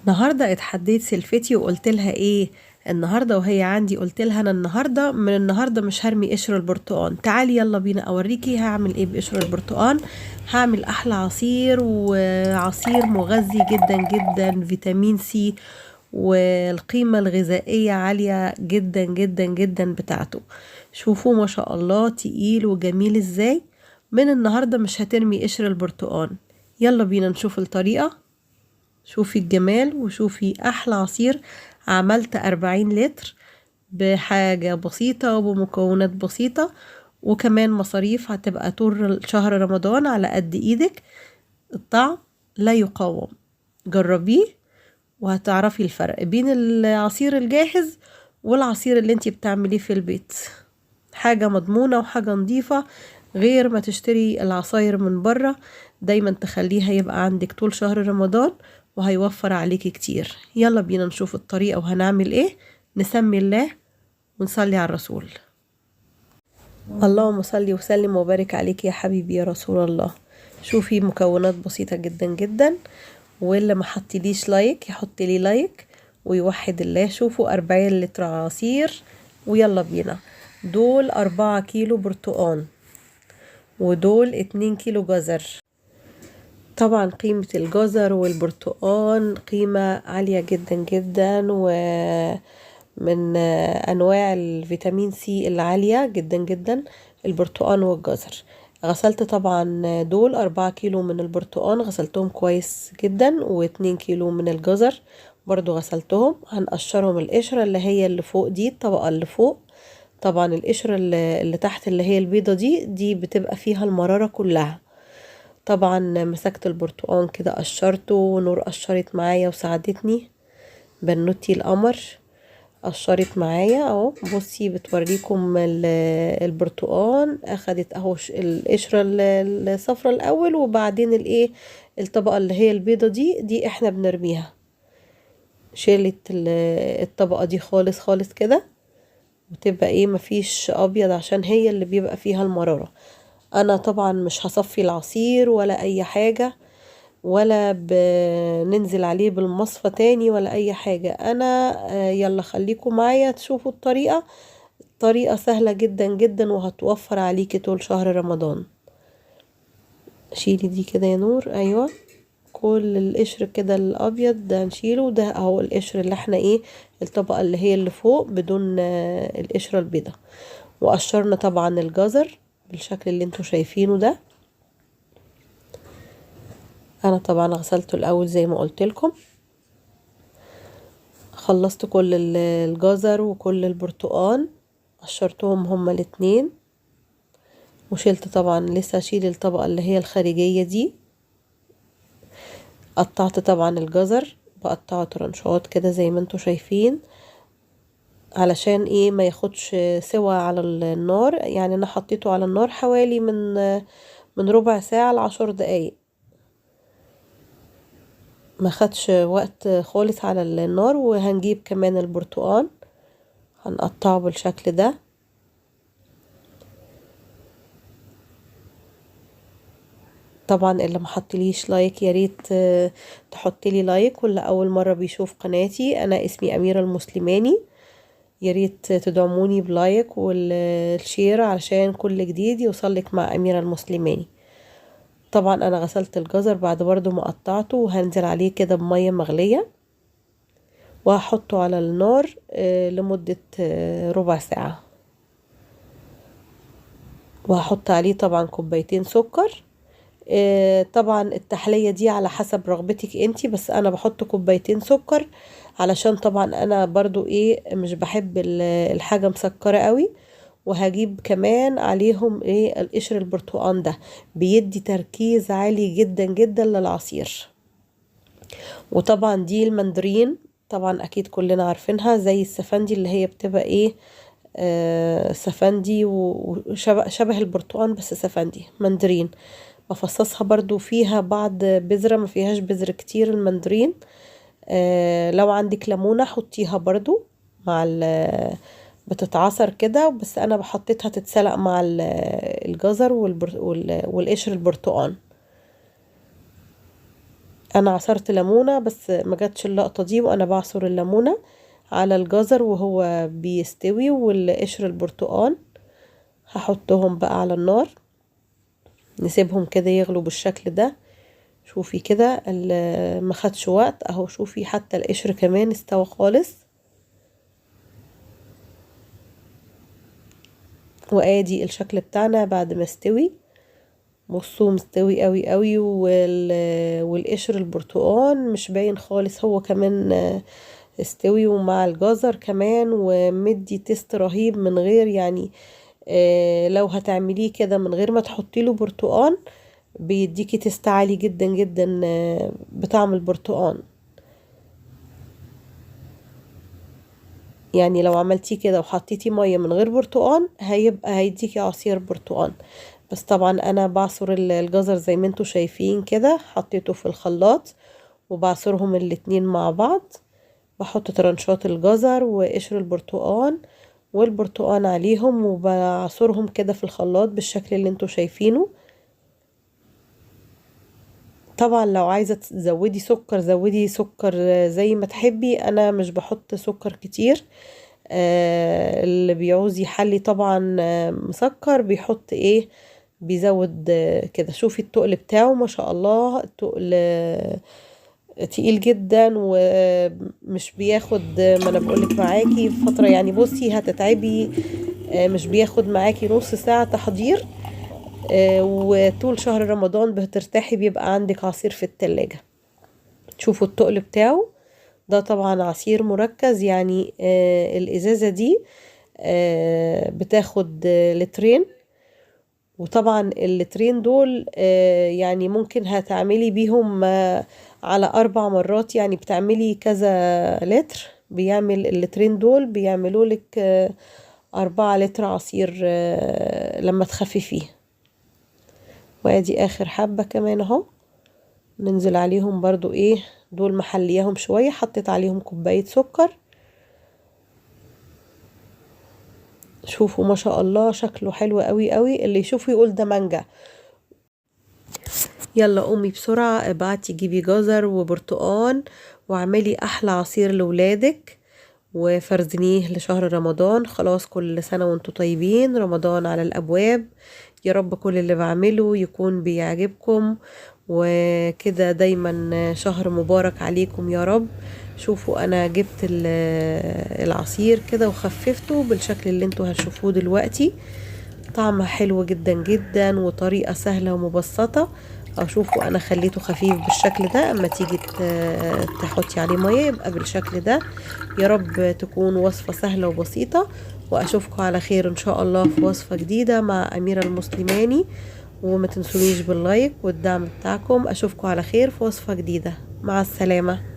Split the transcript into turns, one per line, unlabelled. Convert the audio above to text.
النهارده اتحديت سلفتي وقلت لها ايه النهارده وهي عندي. قلت لها انا النهارده مش هرمي قشر البرتقال. تعالي يلا بينا اوريكي هعمل ايه بقشر البرتقال. هعمل احلى عصير، وعصير مغذي جدا جدا، فيتامين سي، والقيمة الغذائية عالية جدا جدا جدا بتاعته. شوفوا ما شاء الله تقيل وجميل ازاي. من النهارده مش هترمي قشر البرتقال. يلا بينا نشوف الطريقة. شوفي الجمال وشوفي احلى عصير. عملت 40 لتر بحاجة بسيطة وبمكونات بسيطة، وكمان مصاريف هتبقى طول شهر رمضان على قد ايدك. الطعم لا يقاوم. جربيه وهتعرفي الفرق بين العصير الجاهز والعصير اللي انتي بتعمليه في البيت. حاجة مضمونة وحاجة نظيفة، غير ما تشتري العصاير من بره. دايما تخليها يبقى عندك طول شهر رمضان، وهيوفر عليكي كتير. يلا بينا نشوف الطريقة وهنعمل ايه. نسمي الله ونصلي على الرسول. اللهم صلي وسلم وبارك عليك يا حبيبي يا رسول الله. شوفي مكونات بسيطة جدا جدا، واللي ما حطيليش لايك يحط لي لايك ويوحد الله. شوفوا 40 لتر عصير. ويلا بينا. دول 4 كيلو برتقان، ودول 2 كيلو جزر. طبعا قيمة الجزر والبرتقان قيمة عالية جدا جدا، ومن أنواع الفيتامين سي العالية جدا جدا البرتقان والجزر. غسلت طبعا دول 4 كيلو من البرتقان، غسلتهم كويس جدا، و2 كيلو من الجزر برضو غسلتهم. هنقشرهم القشرة اللي هي اللي فوق دي، الطبقة اللي فوق. طبعا القشرة اللي تحت اللي هي البيضة دي بتبقى فيها المرارة كلها. طبعا مسكت البرتقان كده قشرته، ونور قشرت معايا وساعدتني. بنوتي القمر قشرت معايا اهو. بصي بتوريكم البرتقان اخدت اهو القشرة الصفرة الاول، وبعدين الايه الطبقة اللي هي البيضة دي احنا بنرميها. شيلت الطبقة دي خالص خالص كده، وتبقى ايه مفيش ابيض عشان هي اللي بيبقى فيها المرارة. انا طبعا مش هصفي العصير ولا اي حاجة، ولا بننزل عليه بالمصفى تاني ولا اي حاجة. انا يلا خليكم معايا تشوفوا الطريقة. طريقة سهلة جدا جدا، وهتوفر عليكي طول شهر رمضان. شيلي دي كده يا نور. ايوه، كل القشر كده الابيض ده نشيله. ده اهو القشر اللي احنا ايه الطبقة اللي هي اللي فوق بدون القشرة البيضة. وقشرنا طبعا الجزر بالشكل اللي انتوا شايفينه ده. انا طبعا غسلته الاول زي ما قلت لكم. خلصت كل الجزر وكل البرتقان، قشرتهم هما الاتنين. وشلت طبعا لسه اشيل الطبقة اللي هي الخارجية دي. قطعت طبعا الجزر، بقطعه طرنشات كده زي ما انتوا شايفين، علشان ايه ما ياخدش سوا على النار. يعني انا حطيته على النار حوالي من ربع ساعة ل10 دقايق. ما خدش وقت خالص على النار. وهنجيب كمان البرتقان هنقطعه بالشكل ده. طبعا اللي ما حطليش لايك يا ريت تحطي لي لايك. واللي اول مره بيشوف قناتي، انا اسمي اميره المسلماني. يا ريت تدعموني بلايك والشير علشان كل جديد يوصلك مع اميره المسلماني. طبعا انا غسلت الجزر بعد برضو ما قطعته، وهنزل عليه كده بميه مغليه، وهحطه على النار لمده ربع ساعه. وهحط عليه طبعا كوبايتين سكر. طبعا التحلية دي على حسب رغبتك انتي، بس انا بحط كوبايتين سكر علشان طبعا انا برضو ايه مش بحب الحاجة مسكرة قوي. وهجيب كمان عليهم ايه القشر البرتقان ده، بيدي تركيز عالي جدا جدا للعصير. وطبعا دي المندرين، طبعا اكيد كلنا عارفينها، زي السفندي اللي هي بتبقى ايه سفندي وشبه شبه البرتقان بس سفندي مندرين. بفصصها برضو فيها بعض بذرة، ما فيهاش بذر كتير المندرين. لو عندك ليمونة حطيها برضو مع بتتعصر كده. بس انا بحطيتها تتسلق مع الجزر والقشر البرتقان. انا عصرت ليمونة بس ما جاتش اللقطة دي وانا بعصر الليمونة على الجزر وهو بيستوي، والقشر البرتقال هحطهم بقى على النار، نسيبهم كده يغلوا بالشكل ده. شوفي كده ما خدش وقت اهو، شوفي حتى القشر كمان استوى خالص. وادي الشكل بتاعنا بعد ما استوي، بصوا مستوي قوي قوي، والقشر البرتقال مش باين خالص، هو كمان استوي ومع الجزر كمان، ومدي تيست رهيب من غير يعني لو هتعمليه كده من غير ما تحطي له برتقال بيديكي تيست عالي جدا جدا بطعم البرتقال. يعني لو عملتيه كده وحطيتي ميه من غير برتقال هيبقى هيديكي عصير برتقال. بس طبعا انا بعصر الجزر زي ما انتوا شايفين كده، حطيته في الخلاط وبعصرهم الاتنين مع بعض، بحط ترنشات الجزر وقشر البرتقال والبرتقال عليهم وبعصرهم كده في الخلاط بالشكل اللي انتوا شايفينه. طبعا لو عايزة تزودي سكر زودي سكر زي ما تحبي، انا مش بحط سكر كتير. اللي بيعوز يحلي طبعا مسكر بيحط ايه، بيزود كده. شوفي التقل بتاعه ما شاء الله، التقل تقيل جدا ومش بياخد، ما انا بقولك معاكي فترة يعني، بصي هتتعبي. مش بياخد معاكي نص ساعة تحضير، وطول شهر رمضان بترتاحي بيبقى عندك عصير في التلاجة. تشوفوا التقل بتاعه ده طبعا عصير مركز يعني. الازازة دي بتاخد لترين، وطبعا اللترين دول يعني ممكن هتعملي بيهم على 4 مرات، يعني بتعملي كذا لتر، بيعمل اللترين دول بيعملوا لك 4 لتر عصير لما تخففيه. وادي اخر حبة كمان اهو، ننزل عليهم برضو ايه، دول محليهم شوية، حطيت عليهم كوباية سكر. شوفوا ما شاء الله شكله حلو قوي قوي، اللي يشوفه يقول ده مانجا. يلا قومي بسرعة ابعتي جيبي جزر وبرتقان واعملي احلى عصير لولادك وفرزنيه لشهر رمضان. خلاص كل سنة وانتم طيبين، رمضان على الابواب. يا رب كل اللي بعمله يكون بيعجبكم وكده دايما شهر مبارك عليكم يا رب. شوفوا انا جبت العصير كده وخففته بالشكل اللي انتوا هتشوفوه دلوقتي، طعمها حلو جدا جدا وطريقة سهلة ومبسطة. اشوفوا انا خليته خفيف بالشكل ده، اما تيجي تحطي عليه مية يبقى بالشكل ده. يا رب تكون وصفة سهلة وبسيطة، واشوفكم على خير ان شاء الله في وصفة جديدة مع أميرة المسلماني. وما تنسونيش باللايك والدعم بتاعكم. اشوفكم على خير في وصفة جديدة، مع السلامة.